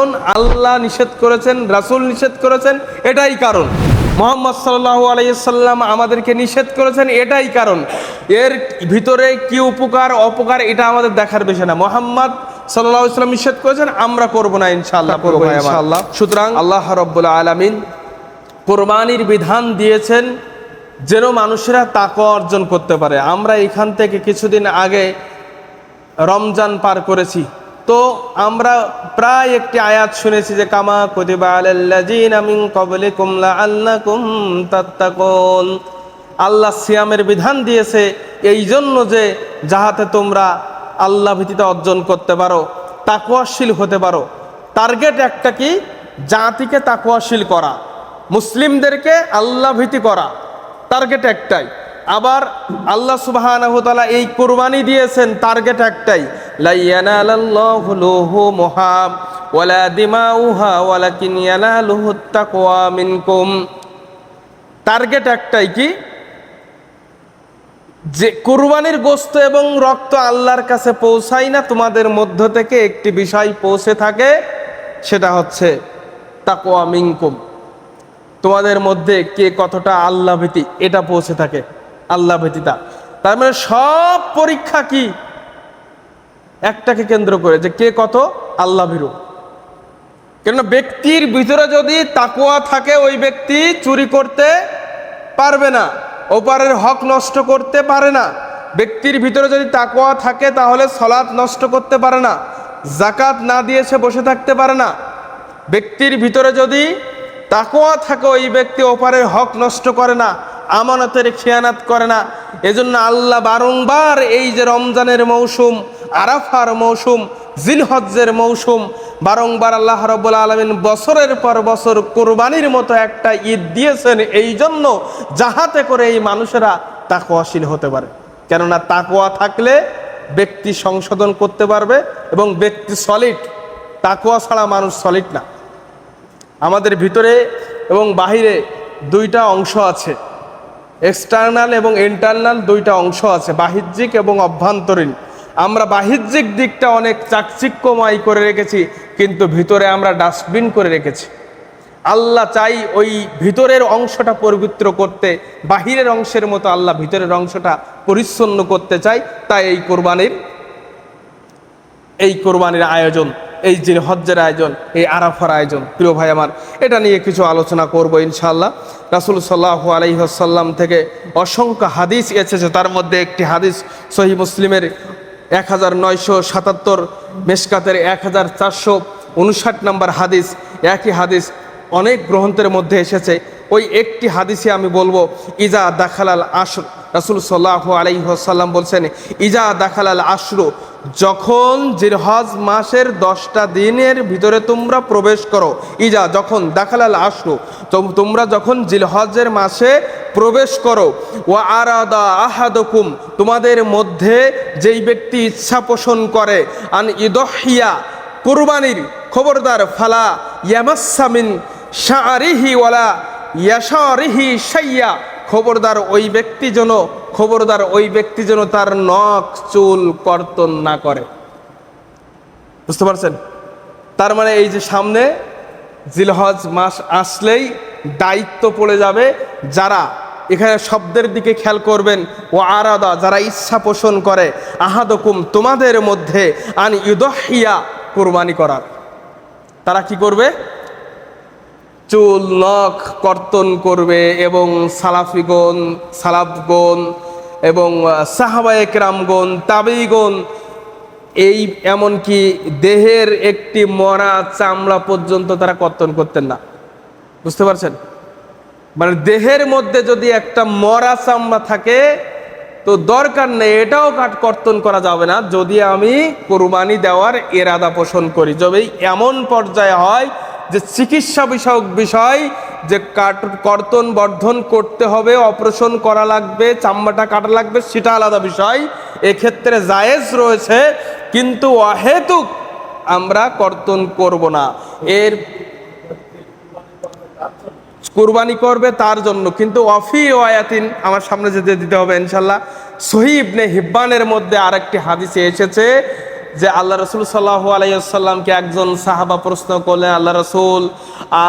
কারণ, আল্লাহ নিষেধ করেছেন, রাসূল নিষেধ করেছেন, এটাই কারণ। মুহাম্মদ সাল্লাল্লাহু আলাইহি সাল্লাম আমাদেরকে নিষেধ করেছেন, এটাই কারণ। এর ভিতরে কি উপকার অপকার এটা আমাদের দেখার বিষয় না। মুহাম্মদ সাল্লাল্লাহু আলাইহি সাল্লাম নিষেধ করেছেন, আমরা করব না, ইনশাআল্লাহ করব ইনশাআল্লাহ। সুতরাং আল্লাহ রাব্বুল আলামিন কোরবানির বিধান দিয়েছেন যেন মানুষেরা তাকওয়া অর্জন করতে পারে। আমরা এখান থেকে কিছুদিন আগে রমজান পার করেছি, তো আমরা প্রায় একটি আয়াত শুনেছি যে কামা কুতিবা আলাল্লাযিনা মিন ক্বাবলিকুম লাআল্লাকুম তাত্তাকুন। আল্লাহ সিয়ামের বিধান দিয়েছে এই জন্য যে যাহাতে তোমরা আল্লাহ ভীতিটা অর্জন করতে পারো, তাকওয়াশীল হতে পারো। টার্গেট একটা কি? জাতিকে তাকওয়াশীল করা, মুসলিমদেরকে আল্লাহ ভীতি করা, টার্গেট একটাই। আবার আল্লাহ সুবহানাহু ওয়া তাআলা এই কুরবানি দিয়েছেন, টার্গেট একটাই, লা ইয়ানালাল্লাহু লুহুমুহা ওয়ালা দিমাউহা ওয়ালাকিন ইয়ানালুহুত তাকওয়া মিনকুম। টার্গেট একটাই কি? যে কুরবানির গোশত এবং রক্ত আল্লাহর কাছে পৌঁছায় না, তোমাদের মধ্য থেকে একটি বিষয় পৌঁছে থাকে, সেটা হচ্ছে তাকওয়া মিনকুম। তোমাদের মধ্যে কে কতটা আল্লাহ ভীতি, এটা পৌঁছে থাকে, আল্লাহ ভীতিটা। তার মানে সব পরীক্ষা কি? একটাকে কেন্দ্র করে, যে কে কত আল্লাহ ভীরু। কেননা ব্যক্তির ভিতরে যদি তাকওয়া থাকে, ওই ব্যক্তি চুরি করতে পারবে না, ওপারের হক নষ্ট করতে পারে না। ব্যক্তির ভিতরে যদি তাকওয়া থাকে তাহলে সালাত নষ্ট করতে পারে না, যাকাত না দিয়ে সে বসে থাকতে পারে না। ব্যক্তির ভিতরে যদি তাকওয়া থাকে, ওই ব্যক্তি ওপারের হক নষ্ট করে না, আমানতের খেয়ানাত করে না। এজন্য আল্লাহ বারংবার এই যে রমজানের মৌসুম, আরাফার মৌসুম, জিলহজ্জের মৌসুম, বারংবার আল্লাহ রাব্বুল আলামিন বছরের পর বছর কোরবানির মতো একটা ঈদ দিয়েছেন, এই জন্য যাহাতে করে এই মানুষেরা তাকওয়াশীল হতে পারে। কেননা তাকওয়া থাকলে ব্যক্তি সংশোধন করতে পারবে এবং ব্যক্তি সলিড। তাকওয়া ছাড়া মানুষ সলিড না। আমাদের ভিতরে এবং বাহিরে দুইটা অংশ আছে, এক্সটার্নাল এবং ইন্টারনাল দুইটা অংশ আছে, বাহ্যিক এবং অভ্যন্তরীণ। আমরা বাহ্যিক দিকটা অনেক চাকচিক্যময় করে রেখেছি, কিন্তু ভিতরে আমরা ডাস্টবিন করে রেখেছি। আল্লাহ চাই ওই ভিতরের অংশটা পবিত্র করতে, বাহিরের অংশের মতো আল্লাহ ভিতরের অংশটা পরিচ্ছন্ন করতে চাই। তাই এই কোরবানির আয়োজন, এই জিলহজ্জের আয়োজন, এই আরাফার আয়োজন। প্রিয় ভাই আমার, এটা নিয়ে কিছু আলোচনা করব ইনশাআল্লাহ। রাসূল সাল্লাল্লাহু আলাইহি ওয়াসাল্লাম থেকে অসংখ্য হাদিস এসেছে, তার মধ্যে একটি হাদিস সহিহ মুসলিমের 1977, মেশকাতের 1459 নম্বর হাদিস। একই হাদিস অনেক গ্রন্থের মধ্যে এসেছে। ওই একটি হাদিসে আমি বলবো, ইজা দাখালাল আশর, রাসূল সাল্লাল্লাহু আলাইহি ওয়াসাল্লাম বলছেন, ইজা দাখালাল আশরু, যখন জিলহজ মাসের 10টা দিনের ভিতরে তোমরা প্রবেশ করো। ইজা, যখন, দাখালাল আশরু, তোমরা যখন জিলহজের মাসে প্রবেশ করো। ওয়া আরাদা আহাদুকুম, তোমাদের মধ্যে যেই ব্যক্তি ইচ্ছা পোষণ করে, আন ইদহিয়া, কুরবানির, খবরদার, ফালা ইয়ামাসসা মিন শাআরিহি ওয়ালা ইয়াশারিহি শাইয়া, খবরদার ওই ব্যক্তি যেন তার নখ চুল কর্তন না করে। বুঝতে পারছেন? তার মানে এই যে সামনে জিলহজ মাস আসলেই দায়িত্ব পড়ে যাবে, যারা এখানে শব্দের দিকে খেয়াল করবেন, ও আরাদা, যারা ইচ্ছা পোষণ করে, আহাদুকুম, তোমাদের মধ্যে, আন ইউদহিয়া, কুরবানি করার। তারা কি করবে? চুল নখ কর্তন করবে। এবং সালাফগণ এবং সাহাবায়ে কেরামগণ, তাবেঈগণ, এই এমনকি দেহের একটি মরা চামড়া পর্যন্ত তারা কর্তন করতেন না। বুঝতে পারছেন? মানে দেহের মধ্যে যদি একটা মরা চামড়া থাকে তো দরকার নেই, এটাও কর্তন করা যাবে না যদি আমি কুরবানি দেওয়ার ইরাদা পোষণ করি। যদি এমন পর্যায়ে হয় যে চিকিৎসা বিষয়ক বিষয়, যে কর্তন বর্ধন করতে হবে, অপারেশন করা লাগবে, চামড়াটা কাটা লাগবে, সেটা আলাদা বিষয়, এক্ষেত্রে জায়েজ রয়েছে, কিন্তু অহেতুক আমরা কর্তন করব না। এর কুরবানি করবে তার জন্য, কিন্তু ওয়াফি ওয়ায়াতিন, আমার সামনে যেতে দিতে হবে ইনশাল্লাহ। সহিহ ইবনে হিব্বানের মধ্যে আরেকটি হাদিসে এসেছে, যে আল্লাহ রসুল সাল্লাল্লাহু আলাইহি ওয়াসাল্লামকে একজন সাহাবা প্রশ্ন করলেন, আল্লাহ রসুল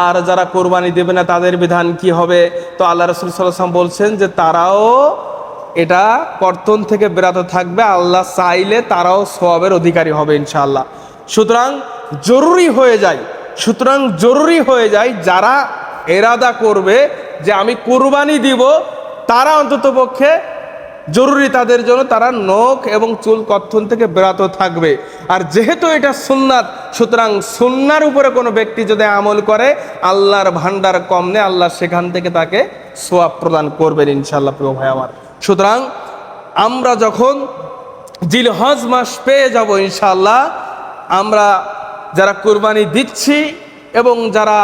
আর যারা কোরবানি দেবে না তাদের বিধান কি হবে? তো আল্লাহ রসুল সাল্লাল্লাহু আলাইহি ওয়াসাল্লাম বলছেন যে তারাও এটা কর্তন থেকে বিরত থাকবে, আল্লাহ চাইলে তারাও সওয়াবের অধিকারী হবে ইনশাআল্লাহ। সুতরাং জরুরি হয়ে যায় যারা এরাদা করবে যে আমি কুরবানি দিব, তারা অন্ততপক্ষে জরুরি তাদের জন্য তারা নখ এবং চুল কর্তন থেকে বিরত থাকবে। আর যেহেতু এটা সুন্নাত, সুতরাং সুন্নার উপরে কোনো ব্যক্তি যদি আমল করে আল্লাহর ভান্ডার কম নেই, আল্লাহ সেখান থেকে তাকে সওয়াব প্রদান করবেন ইনশাআল্লাহ। প্রিয় ভাই আমার, সুতরাং আমরা যখন জিলহজ মাস পেয়ে যাব ইনশাআল্লাহ, আমরা যারা কুরবানি দিচ্ছি এবং যারা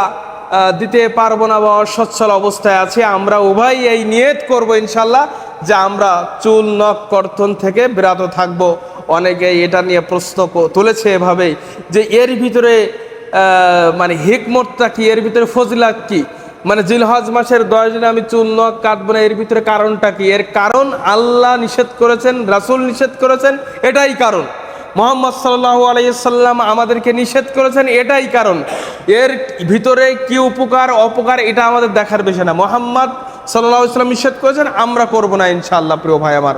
দিতে পারবো না বা অসচ্ছল অবস্থায় আছে, আমরা উভয় এই নিয়ত করব ইনশাআল্লাহ যে আমরা চুল নখ কর্তন থেকে বিরত থাকব। অনেকেই এটা নিয়ে প্রশ্ন তুলেছে এভাবেই যে এর ভিতরে মানে হিকমতটা কি, এর ভিতরে ফজিলত কি, মানে জিলহজ মাসের 10 দিনে আমি চুল নখ কাটবো না, এর ভিতরে কারণটা কি? এর কারণ আল্লাহ নিষেধ করেছেন, রাসূল নিষেধ করেছেন, এটাই কারণ। মুহাম্মদ সাল্লাল্লাহু আলাইহি সাল্লাম আমাদেরকে নিষেধ করেছেন, এটাই কারণ। এর ভিতরে কি উপকার অপকার এটা আমাদের দেখার বিষয় না। মুহাম্মদ সাল্লাল্লাহু আলাইহি সাল্লাম নিষেধ করেছেন, আমরা করব না ইনশাআল্লাহ। প্রিয় ভাই আমার,